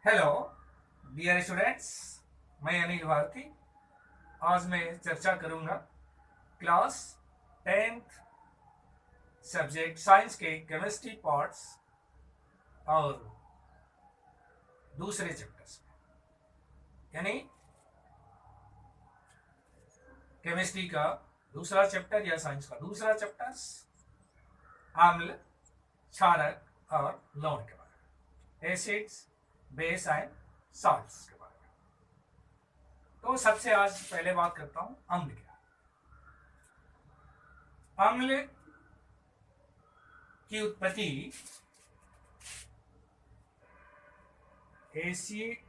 Hello dear students, मैं अनिल भारती। आज मैं चर्चा करूंगा क्लास 10th सब्जेक्ट साइंस के केमिस्ट्री पार्ट्स और दूसरे चैप्टर्स में, यानी केमिस्ट्री का दूसरा चैप्टर या साइंस का दूसरा चैप्टर्स, अम्ल, क्षारक और लवण के बारे में, एसिड्स, बेस एंड सॉल्ट्स के बारे में। तो सबसे आज पहले बात करता हूं अम्ल क्या। अम्ल की उत्पत्ति एसिडेटस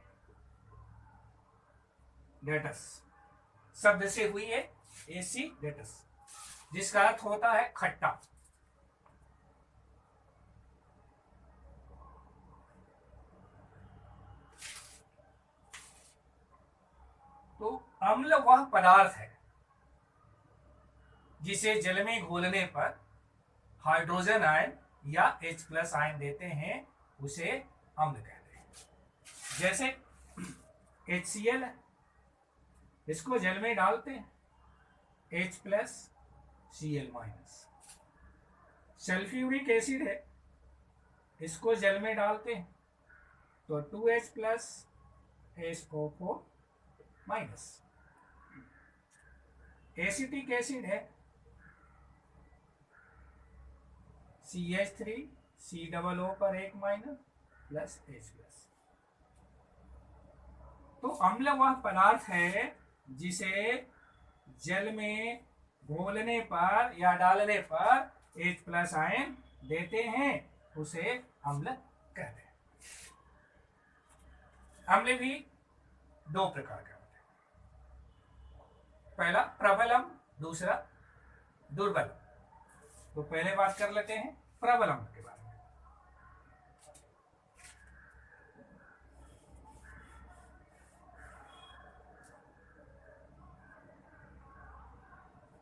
शब्द से हुई है। एसिडेटस जिसका अर्थ होता है खट्टा। तो अम्ल वह पदार्थ है जिसे जल में घोलने पर हाइड्रोजन आयन या H+ आयन देते हैं, उसे अम्ल कहते हैं। जैसे HCl है, इसको जल में डालते हैं H+Cl-। सल्फ्यूरिक एसिड है, इसको जल में डालते हैं तो 2H+SO4-। एसिटिक एसिड है, CH3COO पर एक माइनस प्लस H+। तो अम्ल वह पदार्थ है जिसे जल में घोलने पर या डालने पर H+ आयन देते हैं, उसे अम्ल कहते हैं। अम्ल भी दो प्रकार के होते हैं, पहला प्रबल अम्ल, दूसरा दुर्बल अम्ल। तो पहले बात कर लेते हैं प्रबल अम्ल के बारे में।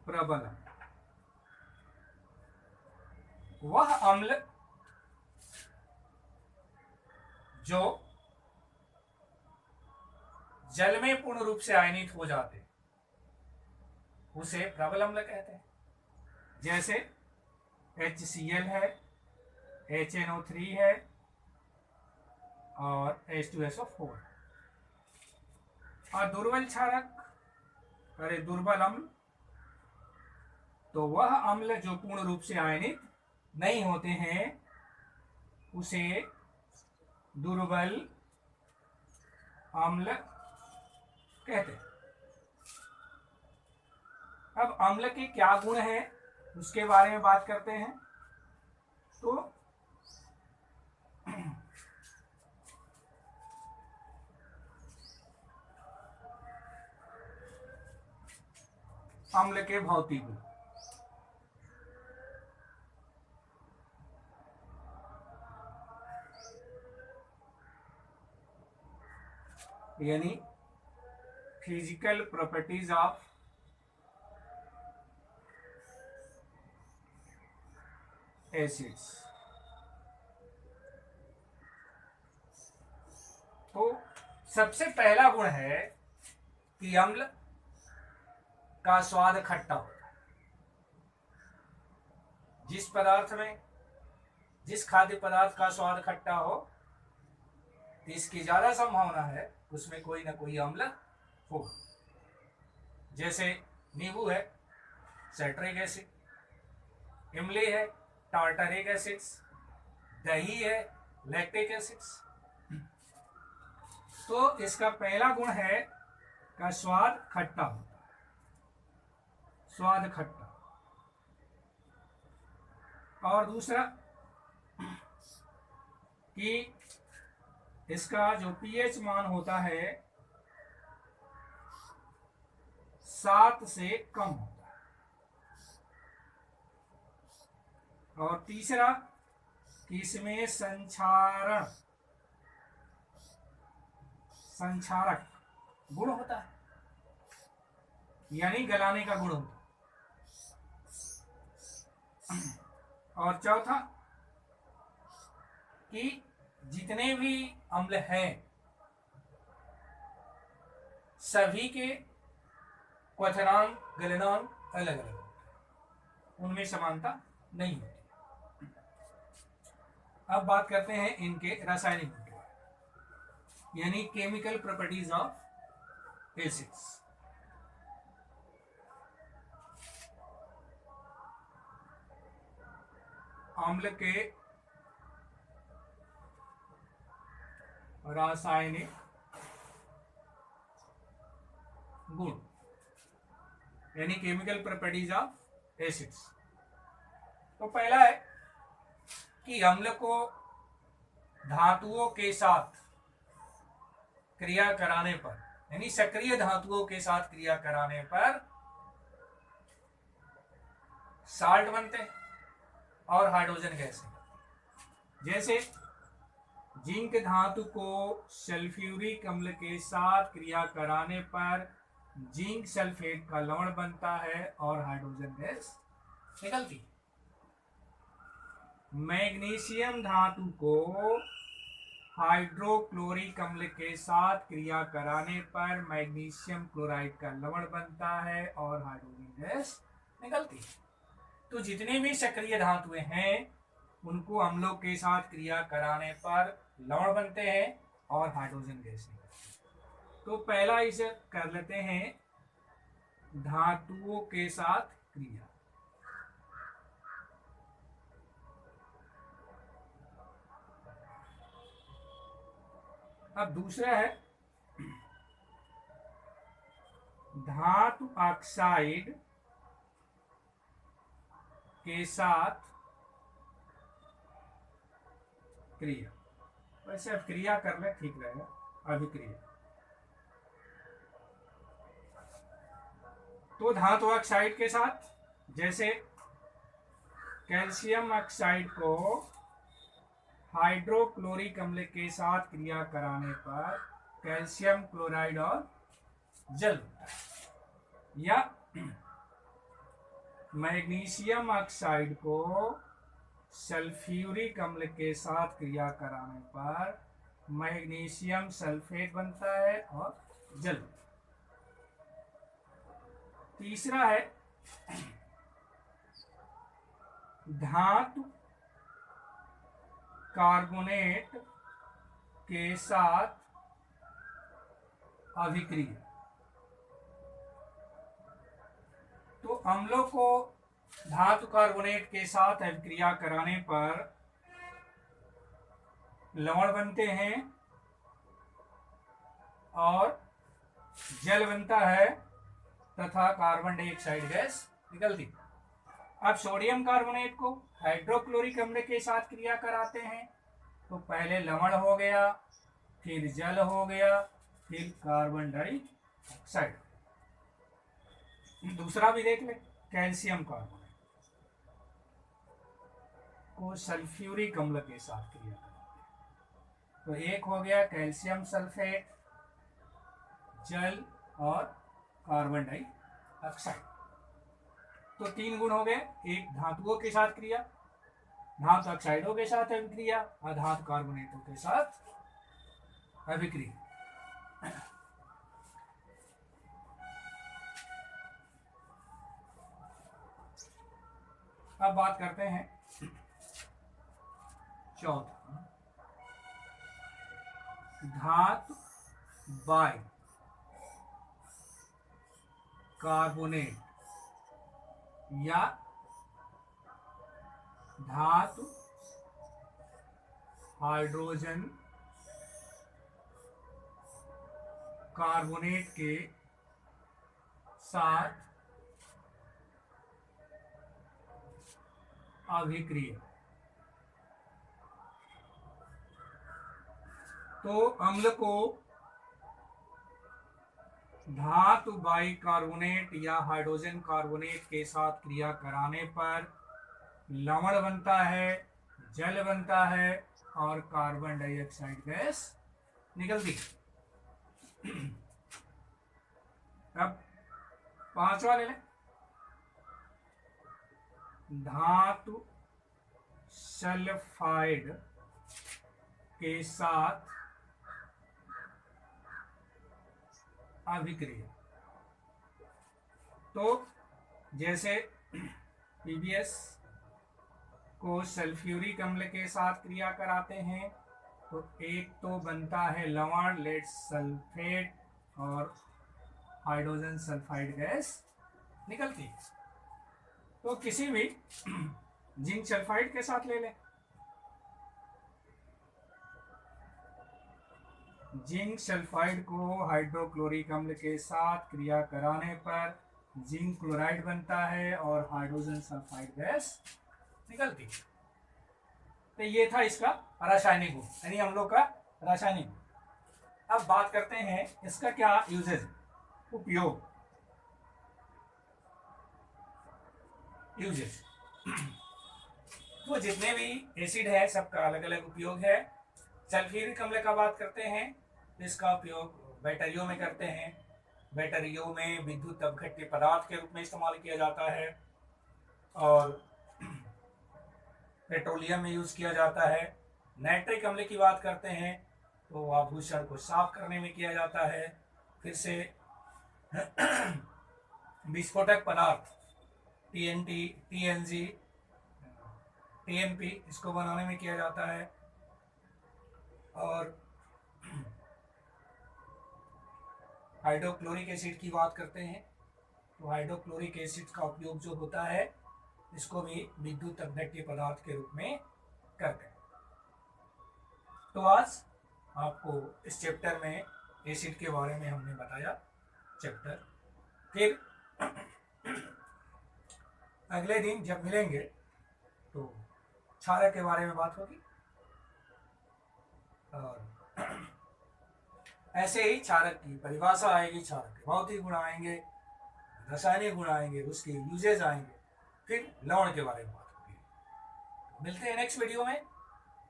प्रबल अम्ल वह अम्ल जो जल में पूर्ण रूप से आयनित हो जाते, उसे प्रबल अम्ल कहते हैं। जैसे HCl है, HNO3 है और H2SO4। और दुर्बल क्षारक, अरे दुर्बल अम्ल, तो वह अम्ल जो पूर्ण रूप से आयनित नहीं होते हैं, उसे दुर्बल अम्ल कहते हैं। अब अम्ल के क्या गुण हैं उसके बारे में बात करते हैं। तो अम्ल के भौतिक गुण, यानी फिजिकल प्रॉपर्टीज ऑफ एसिड्स। तो सबसे पहला गुण है कि अम्ल का स्वाद खट्टा होता है। जिस पदार्थ में, जिस खाद्य पदार्थ का स्वाद खट्टा हो, इसकी ज्यादा संभावना है उसमें कोई ना कोई अम्ल हो। जैसे नींबू है, साइट्रिक एसिड, इमली है, टार्टरिक एसिड्स, दही है, लैक्टिक एसिड्स। तो इसका पहला गुण है का स्वाद खट्टा होता है, स्वाद खट्टा। और दूसरा कि इसका जो pH मान होता है 7 से कम होता है। और तीसरा कि इसमें संक्षारक गुण होता है, यानी गलाने का गुण होता है। और चौथा कि जितने भी अम्ल हैं सभी के क्वथनांक गलनांक अलग अलग होते हैं, उनमें समानता नहीं होती। अब बात करते हैं इनके रासायनिक गुण, यानी केमिकल प्रॉपर्टीज ऑफ एसिड्स। अम्ल के रासायनिक गुण, यानी केमिकल प्रॉपर्टीज ऑफ एसिड्स। तो पहला है कि अम्ल को धातुओं के साथ क्रिया कराने पर, यानी सक्रिय धातुओं के साथ क्रिया कराने पर साल्ट बनते हैं और हाइड्रोजन गैस निकलती है। जैसे जिंक धातु को सल्फ्यूरिक अम्ल के साथ क्रिया कराने पर जिंक सल्फेट का लवण बनता है और हाइड्रोजन गैस निकलती है। मैग्नीशियम धातु को हाइड्रोक्लोरिक अम्ल के साथ क्रिया कराने पर मैग्नीशियम क्लोराइड का लवण बनता है और हाइड्रोजन गैस निकलती है। तो जितने भी सक्रिय धातुएं हैं उनको अम्लों के साथ क्रिया कराने पर लवण बनते हैं और हाइड्रोजन गैस निकलती है। तो पहला इसे कर लेते हैं धातुओं के साथ क्रिया। अब दूसरा है धातु ऑक्साइड के साथ क्रिया। वैसे अब क्रिया कर ले ठीक रहेगा, अभिक्रिया। तो धातु ऑक्साइड के साथ, जैसे कैल्शियम ऑक्साइड को हाइड्रोक्लोरिक अम्ल के साथ क्रिया कराने पर कैल्शियम क्लोराइड और जल बनता है। या मैग्नीशियम ऑक्साइड को सल्फ्यूरिक अम्ल के साथ क्रिया कराने पर मैग्नीशियम सल्फेट बनता है और जल। तीसरा है धातु कार्बोनेट के साथ अभिक्रिया। तो अम्लों को धातु कार्बोनेट के साथ अभिक्रिया कराने पर लवण बनते हैं और जल बनता है तथा कार्बन डाइऑक्साइड गैस निकलती। अब सोडियम कार्बोनेट को हाइड्रोक्लोरिक अम्ल के साथ क्रिया कराते हैं तो पहले लवण हो गया, फिर जल हो गया, फिर कार्बन डाइऑक्साइड। दूसरा भी देख ले, कैल्शियम कार्बोनेट को सल्फ्यूरिक अम्ल के साथ क्रिया कराते हैं तो एक हो गया कैल्शियम सल्फेट, जल और कार्बन डाइऑक्साइड। तो तीन गुण हो गए, एक धातुओं के साथ क्रिया, धातु ऑक्साइडों के साथ अभिक्रिया और धातु कार्बोनेटों के साथ अभिक्रिया। अब बात करते हैं चौथा, धातु बाई कार्बोनेट या धातु हाइड्रोजन कार्बोनेट के साथ अभिक्रिया। तो अम्ल को धातु बाई कार्बोनेट या हाइड्रोजन कार्बोनेट के साथ क्रिया कराने पर लवण बनता है, जल बनता है और कार्बन डाइऑक्साइड गैस निकलती। अब पांचवा ले लें, धातु सल्फाइड के साथ अभिक्रिया। तो जैसे पीबीएस को सल्फ्यूरिक अम्ल के साथ क्रिया कराते हैं तो एक तो बनता है लवण लेड सल्फेट और हाइड्रोजन सल्फाइड गैस निकलती है। तो किसी भी जिंक सल्फाइड के साथ ले लें। जिंक सल्फाइड को हाइड्रोक्लोरिक अम्ल के साथ क्रिया कराने पर जिंक क्लोराइड बनता है और हाइड्रोजन सल्फाइड गैस निकलती है। तो ये था इसका रासायनिक गुण, यानी अम्लों का रासायनिक गुण। अब बात करते हैं इसका क्या यूजेज है, उपयोग। यूजेज तो जितने भी एसिड है सबका अलग अलग उपयोग है। सल्फ्यूरिक अम्ल का बात करते हैं, इसका उपयोग बैटरियों में करते हैं। बैटरियों में विद्युत अपघट्य पदार्थ के रूप में इस्तेमाल किया जाता है और पेट्रोलियम में यूज किया जाता है। नाइट्रिक अम्ल की बात करते हैं तो आभूषण को साफ करने में किया जाता है। फिर से विस्फोटक पदार्थ टीएनटी, टीएनजी, टीएनपी इसको बनाने में किया जाता है। और हाइड्रोक्लोरिक एसिड की बात करते हैं तो हाइड्रोक्लोरिक एसिड का उपयोग जो होता है इसको भी विद्युत अपघट्य पदार्थ के रूप में करते हैं। तो आज आपको इस चैप्टर में एसिड के बारे में हमने बताया चैप्टर। फिर अगले दिन जब मिलेंगे तो क्षारक के बारे में बात होगी और ऐसे ही क्षारक की परिभाषा आएगी, क्षारक के भौतिक गुण आएंगे, रासायनिक गुण आएंगे, उसके यूजेज आएंगे, फिर लवण के बारे में बात होगी। तो मिलते हैं नेक्स्ट वीडियो में।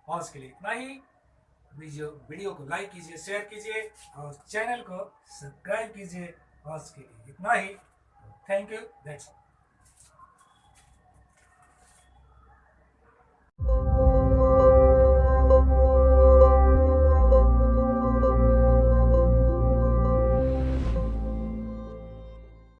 आज के लिए इतना ही। वीडियो को लाइक कीजिए, शेयर कीजिए और चैनल को सब्सक्राइब कीजिए। आज के लिए इतना ही। Thank you, that's all.